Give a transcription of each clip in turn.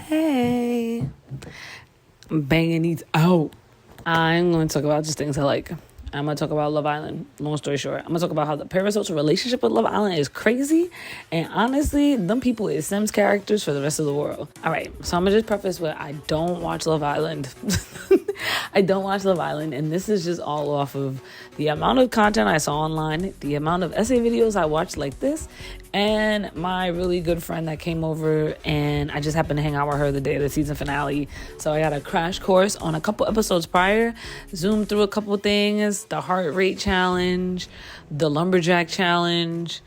Hey, I'm banging these out. I'm going to talk about just things I like. I'm going to talk about Love Island. Long story short, I'm going to talk about how the parasocial relationship with Love Island is crazy. And honestly, them people is Sims characters for the rest of the world. All right, so I'm going to just preface with I don't watch Love Island. I don't watch Love Island. And this is just all off of the amount of content I saw online, the amount of essay videos I watched like this, and my really good friend that came over, and I just happened to hang out with her the day of the season finale. So I got a crash course on a couple episodes prior, zoomed through a couple things, the heart rate challenge, the lumberjack challenge,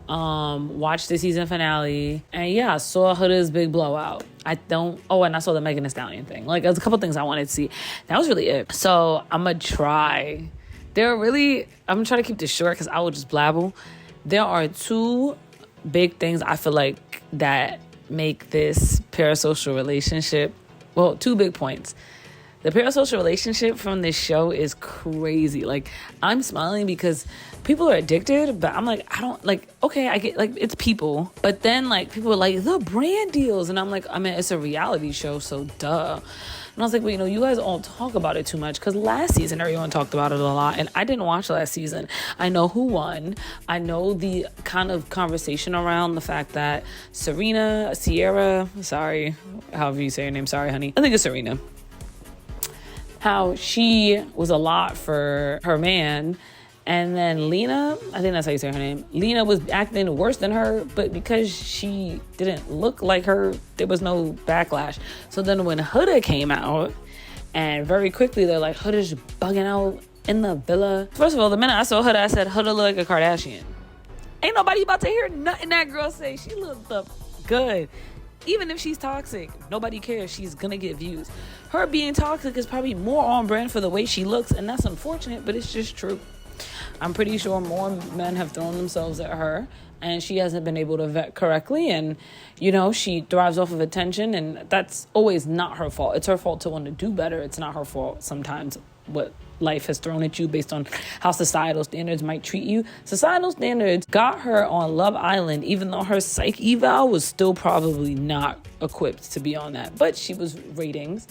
watched the season finale, and yeah, I saw Huda's big blowout. And I saw the Megan Thee Stallion thing. Like, there's a couple things I wanted to see. That was really it. So I'm gonna try. I'm trying to keep this short because I will just blabble. There are two big things I feel like that make this parasocial relationship. Well, two big points. The parasocial relationship from this show is crazy. Like, I'm smiling because people are addicted, but I'm like, I get, like, it's people. But then, like, people are like, the brand deals. And I'm like, I mean, it's a reality show, so duh. And I was like, well, you guys all talk about it too much. Because last season, everyone talked about it a lot. And I didn't watch last season. I know who won. I know the kind of conversation around the fact that Sierra, sorry, however you say her name, sorry, honey. I think it's Serena. How she was a lot for her man. And then Lena, I think that's how you say her name. Lena was acting worse than her, but because she didn't look like her, there was no backlash. So then when Huda came out, and very quickly they're like, Huda's bugging out in the villa. First of all, the minute I saw Huda, I said, Huda look like a Kardashian. Ain't nobody about to hear nothing that girl say. She looked up good. Even if she's toxic, nobody cares. She's gonna get views. Her being toxic is probably more on brand for the way she looks, and that's unfortunate, but it's just true. I'm pretty sure more men have thrown themselves at her, and she hasn't been able to vet correctly, and she thrives off of attention, and that's always not her fault. It's her fault to want to do better. It's not her fault sometimes what life has thrown at you based on how societal standards might treat you. Societal standards got her on Love Island, even though her psych eval was still probably not equipped to be on that. But she was ratings,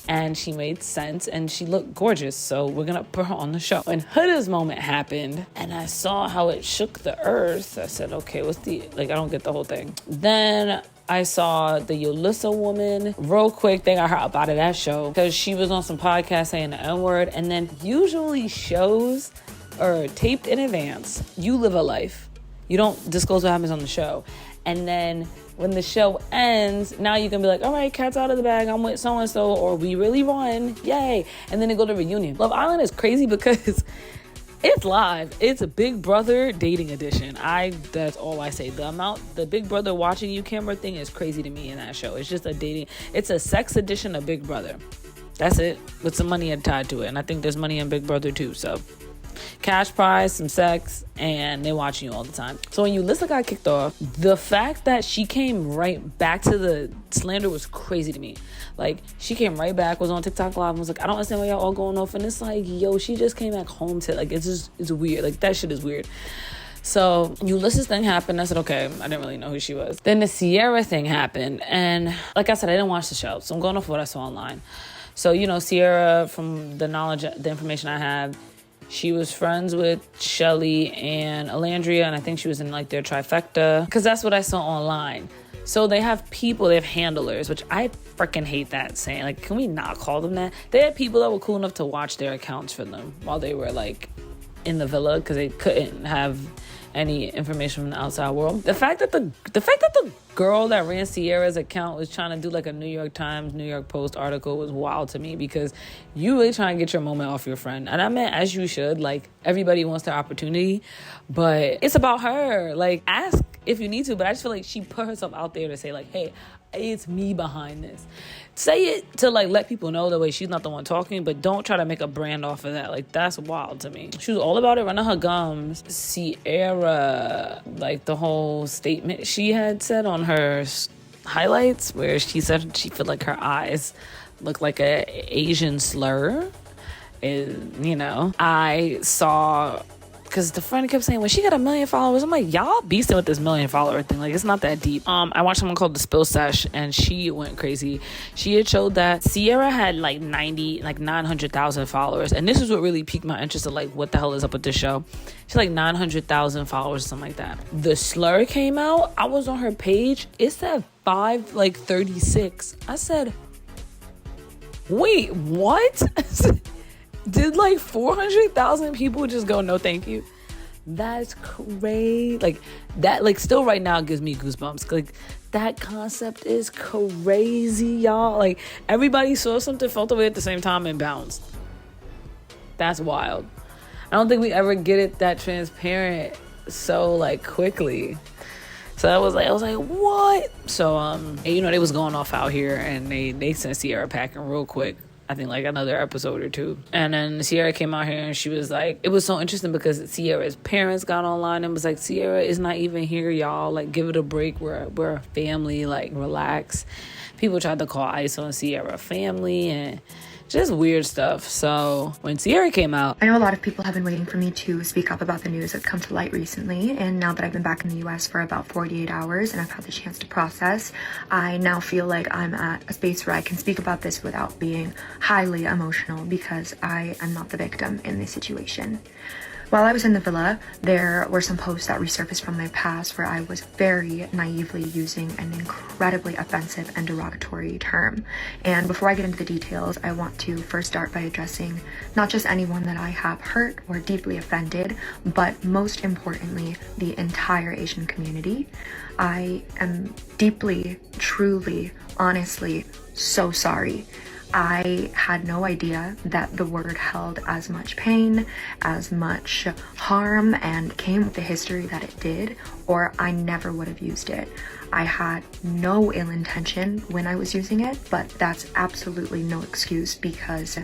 and she made sense, and she looked gorgeous, so we're gonna put her on the show. When Huda's moment happened, and I saw how it shook the earth, I said, okay, I don't get the whole thing. Then I saw the Yulissa woman. Real quick, they got her up out of that show because she was on some podcast saying the N-word, and then usually shows are taped in advance. You live a life. You don't disclose what happens on the show. And then when the show ends, now you can be like, all right, cat's out of the bag. I'm with so-and-so, or we really won. Yay. And then they go to reunion. Love Island is crazy because it's live. It's a Big Brother dating edition. That's all I say. The Big Brother watching you camera thing is crazy to me in that show. It's just it's a sex edition of Big Brother. That's it. With some money tied to it. And I think there's money in Big Brother too. So cash prize, some sex, and they're watching you all the time. So when Yulissa got kicked off, the fact that she came right back to the slander was crazy to me. Like, she came right back, was on TikTok Live, and was like, I don't understand why y'all all going off. And it's like, yo, she just came back home to, like, it's weird. Like, that shit is weird. So Ulissa's thing happened. I said, okay, I didn't really know who she was. Then the Sierra thing happened. And like I said, I didn't watch the show, so I'm going off what I saw online. So, Sierra, from the information I have, she was friends with Shelly and Alandria, and I think she was in, like, their trifecta, because that's what I saw online. So they have handlers, which I freaking hate that saying. Like, can we not call them that? They had people that were cool enough to watch their accounts for them while they were, like, in the villa, because they couldn't have any information from the outside world. The fact that the girl that ran Sierra's account was trying to do like a New York Times, New York Post article was wild to me, because you really trying to get your moment off your friend. And I meant, as you should, like, everybody wants their opportunity, but it's about her. Like, ask if you need to, but I just feel like she put herself out there to say, like, hey, it's me behind this. Say it to, like, let people know that way she's not the one talking, but don't try to make a brand off of that. Like, that's wild to me. She was all about it, running her gums. Sierra, like, the whole statement she had said on her highlights, where she said she felt like her eyes look like a Asian slur. I saw because the friend kept saying, when she got 1 million followers, I'm like, y'all beasting with this 1 million follower thing. Like, it's not that deep. I watched someone called The Spill Sesh, and she went crazy. She had showed that Sierra had like 900,000 followers. And this is what really piqued my interest of like, what the hell is up with this show? She's like 900,000 followers or something like that. The slur came out. I was on her page. It said 536. I said, wait, what? Did like 400,000 people just go, no thank you? That's crazy. Like that, like still right now gives me goosebumps. Like that concept is crazy, y'all. Like everybody saw something, felt the way at the same time, and bounced. That's wild. I don't think we ever get it that transparent so like quickly. So I was like, what? So and, you know, they was going off out here, and they sent Sierra packing real quick. I think like another episode or two. And then Sierra came out here, and she was like, it was so interesting because Sierra's parents got online and was like, Sierra is not even here, y'all. Like, give it a break. We're a family. Like, relax. People tried to call ICE on Sierra family and just weird stuff. So when Sierra came out, I know a lot of people have been waiting for me to speak up about the news that's come to light recently, and now that I've been back in the US for about 48 hours and I've had the chance to process, I now feel like I'm at a space where I can speak about this without being highly emotional, because I am not the victim in this situation. While I was in the villa, there were some posts that resurfaced from my past where I was very naively using an incredibly offensive and derogatory term. And before I get into the details, I want to first start by addressing not just anyone that I have hurt or deeply offended, but most importantly, the entire Asian community. I am deeply, truly, honestly so sorry. I had no idea that the word held as much pain, as much harm, and came with the history that it did, or I never would have used it. I had no ill intention when I was using it, but that's absolutely no excuse, because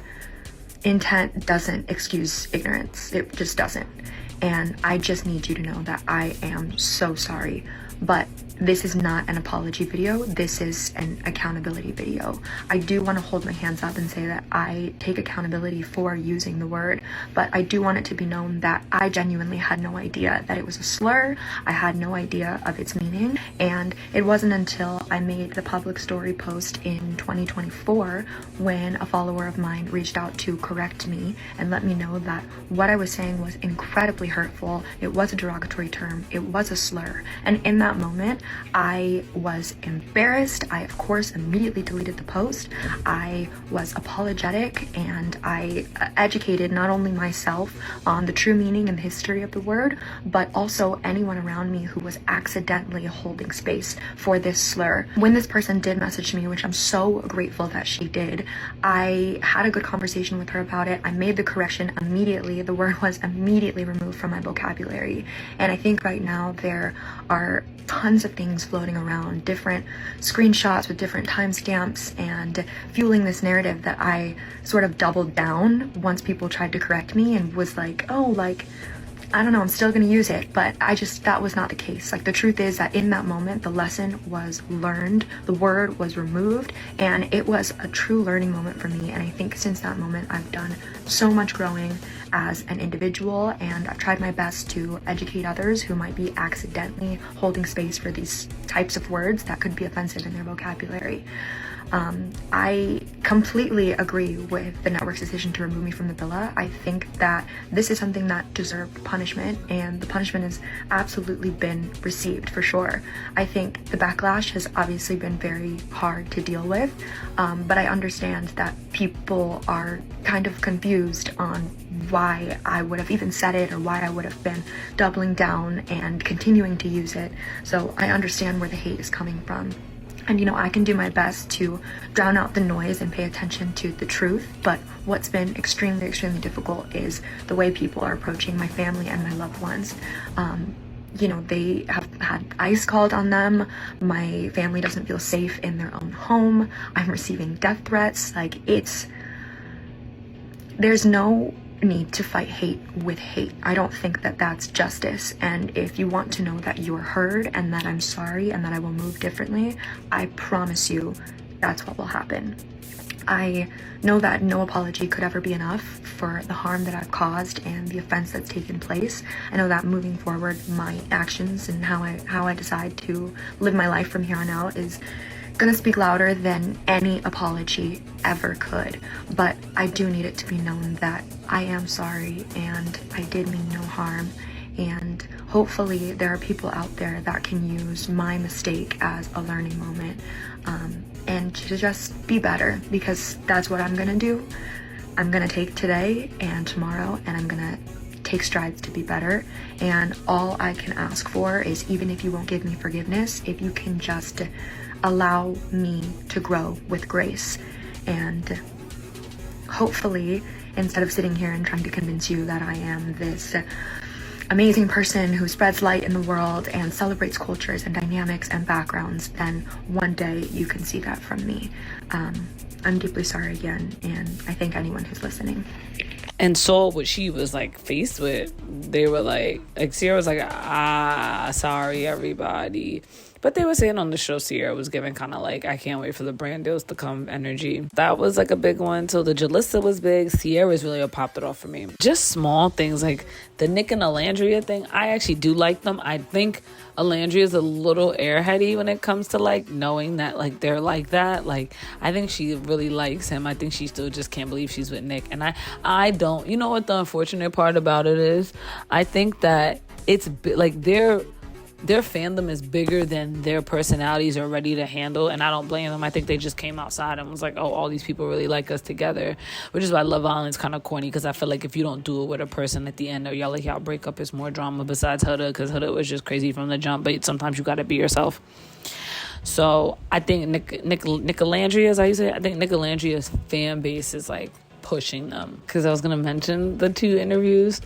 intent doesn't excuse ignorance. It just doesn't. And I just need you to know that I am so sorry. But this is not an apology video. This is an accountability video. I do want to hold my hands up and say that I take accountability for using the word, but I do want it to be known that I genuinely had no idea that it was a slur. I had no idea of its meaning, and it wasn't until I made the public story post in 2024 when a follower of mine reached out to correct me and let me know that what I was saying was incredibly hurtful. It was a derogatory term. It was a slur. And in that moment, I was embarrassed. I, of course, immediately deleted the post. I was apologetic, and I educated not only myself on the true meaning and the history of the word, but also anyone around me who was accidentally holding space for this slur. When this person did message me, which I'm so grateful that she did, I had a good conversation with her about it. I made the correction immediately. The word was immediately removed from my vocabulary. And I think right now there are tons of things floating around, different screenshots with different timestamps, and fueling this narrative that I sort of doubled down once people tried to correct me and was like, oh, like, I don't know, I'm still gonna use it. But that was not the case. Like, the truth is that in that moment, the lesson was learned, the word was removed, and it was a true learning moment for me. And I think since that moment, I've done so much growing as an individual, and I've tried my best to educate others who might be accidentally holding space for these types of words that could be offensive in their vocabulary. I completely agree with the network's decision to remove me from the villa. I think that this is something that deserved punishment, and the punishment has absolutely been received for sure. I think the backlash has obviously been very hard to deal with, but I understand that people are kind of confused on why I would have even said it, or why I would have been doubling down and continuing to use it. So I understand where the hate is coming from. And, you know, I can do my best to drown out the noise and pay attention to the truth, but what's been extremely, extremely difficult is the way people are approaching my family and my loved ones. You know, they have had ICE called on them. My family doesn't feel safe in their own home. I'm receiving death threats. Like, there's no need to fight hate with hate. I don't think that that's justice. And if you want to know that you're heard and that I'm sorry and that I will move differently, I promise you that's what will happen. I know that no apology could ever be enough for the harm that I've caused and the offense that's taken place. I know that moving forward, my actions and how I decide to live my life from here on out is gonna speak louder than any apology ever could. But I do need it to be known that I am sorry and I did mean no harm. And hopefully there are people out there that can use my mistake as a learning moment, and to just be better, because that's what I'm gonna do. I'm gonna take today and tomorrow, and I'm gonna take strides to be better. And all I can ask for is, even if you won't give me forgiveness, if you can just allow me to grow with grace. And hopefully, instead of sitting here and trying to convince you that I am this amazing person who spreads light in the world and celebrates cultures and dynamics and backgrounds, then one day you can see that from me. I'm deeply sorry again, and I thank anyone who's listening. And saw what she was like faced with. They were like Sierra was like, sorry everybody. But they were saying on the show Sierra was giving kind of like, I can't wait for the brand deals to come energy. That was like a big one. So the Jalissa was big. Sierra's really what popped it off for me. Just small things like the Nick and Alandria thing. I actually do like them. I think Alandria is a little airheady when it comes to like knowing that like they're like that. Like I think she really likes him. I think she still just can't believe she's with Nick. And I don't. You know what the unfortunate part about it is? I think that it's like their fandom is bigger than their personalities are ready to handle, and I don't blame them. I think they just came outside and was like, oh, all these people really like us together, which is why Love Island's kind of corny, because I feel like if you don't do it with a person at the end, or y'all break up, it's more drama besides Huda, because Huda was just crazy from the jump, but sometimes you gotta be yourself. So I think Nicolandria, is how you say it? I think Nicolandria's fan base is like pushing them, because I was gonna mention the 2 interviews.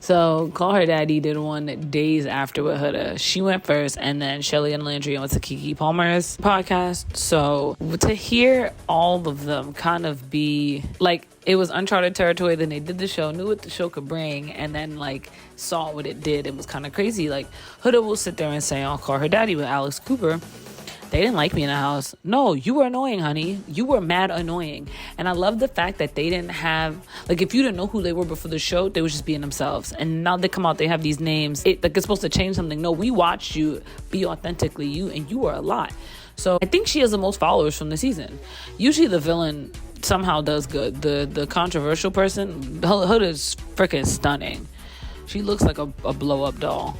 So Call Her Daddy did one days after with Huda. She went first, and then Shelly and Landry went to Keke Palmer's podcast. So to hear all of them kind of be like, it was uncharted territory. Then they did the show, knew what the show could bring, and then like saw what it did. It was kind of crazy. Like Huda will sit there and say on Call Her Daddy with Alex Cooper, they didn't like me in the house. No, you were annoying, honey. You were mad annoying. And I love the fact that they didn't have, like, if you didn't know who they were before the show, they were just being themselves. And now they come out, they have these names. It's supposed to change something. No, we watched you be authentically you, and you were a lot. So I think she has the most followers from the season. Usually the villain somehow does good. The controversial person, Huda's freaking stunning. She looks like a blow-up doll.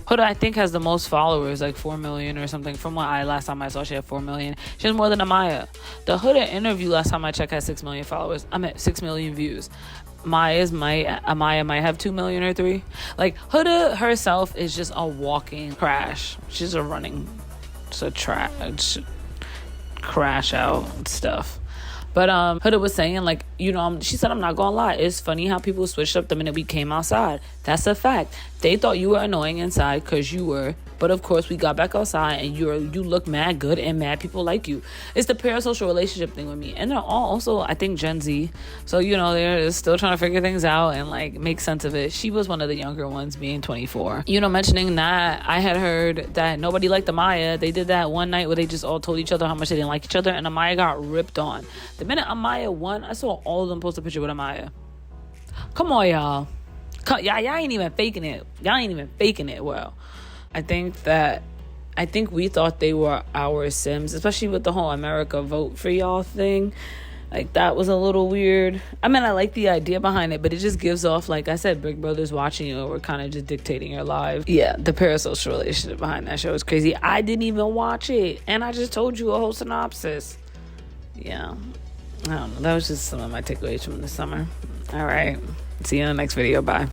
Huda, I think, has the most followers, like 4 million or something. From what last time I saw, she had 4 million. She has more than Amaya. The Huda interview last time I checked had 6 million followers. I'm at 6 million views. Amaya might have 2 million or 3. Like, Huda herself is just a walking crash. She's a running, crash out stuff. But Huda was saying, like, you know, she said, I'm not gonna lie, it's funny how people switched up the minute we came outside. That's a fact. They thought you were annoying inside because you were, but of course we got back outside and you look mad good and mad people like you. It's the parasocial relationship thing with me. And they're all also, I think, Gen Z. So, you know, they're still trying to figure things out and like make sense of it. She was one of the younger ones, being 24. You know, mentioning that, I had heard that nobody liked Amaya. They did that one night where they just all told each other how much they didn't like each other, and Amaya got ripped on. The minute Amaya won, I saw all of them post a picture with Amaya. Come on, y'all. Y'all ain't even faking it. Y'all ain't even faking it well. I think we thought they were our Sims, especially with the whole America vote for y'all thing. Like, that was a little weird. I mean, I like the idea behind it, but it just gives off, like I said, Big Brother's watching you, and we're kind of just dictating your life. Yeah, the parasocial relationship behind that show is crazy. I didn't even watch it, and I just told you a whole synopsis. Yeah, I don't know. That was just some of my takeaways from the summer. All right. See you in the next video. Bye.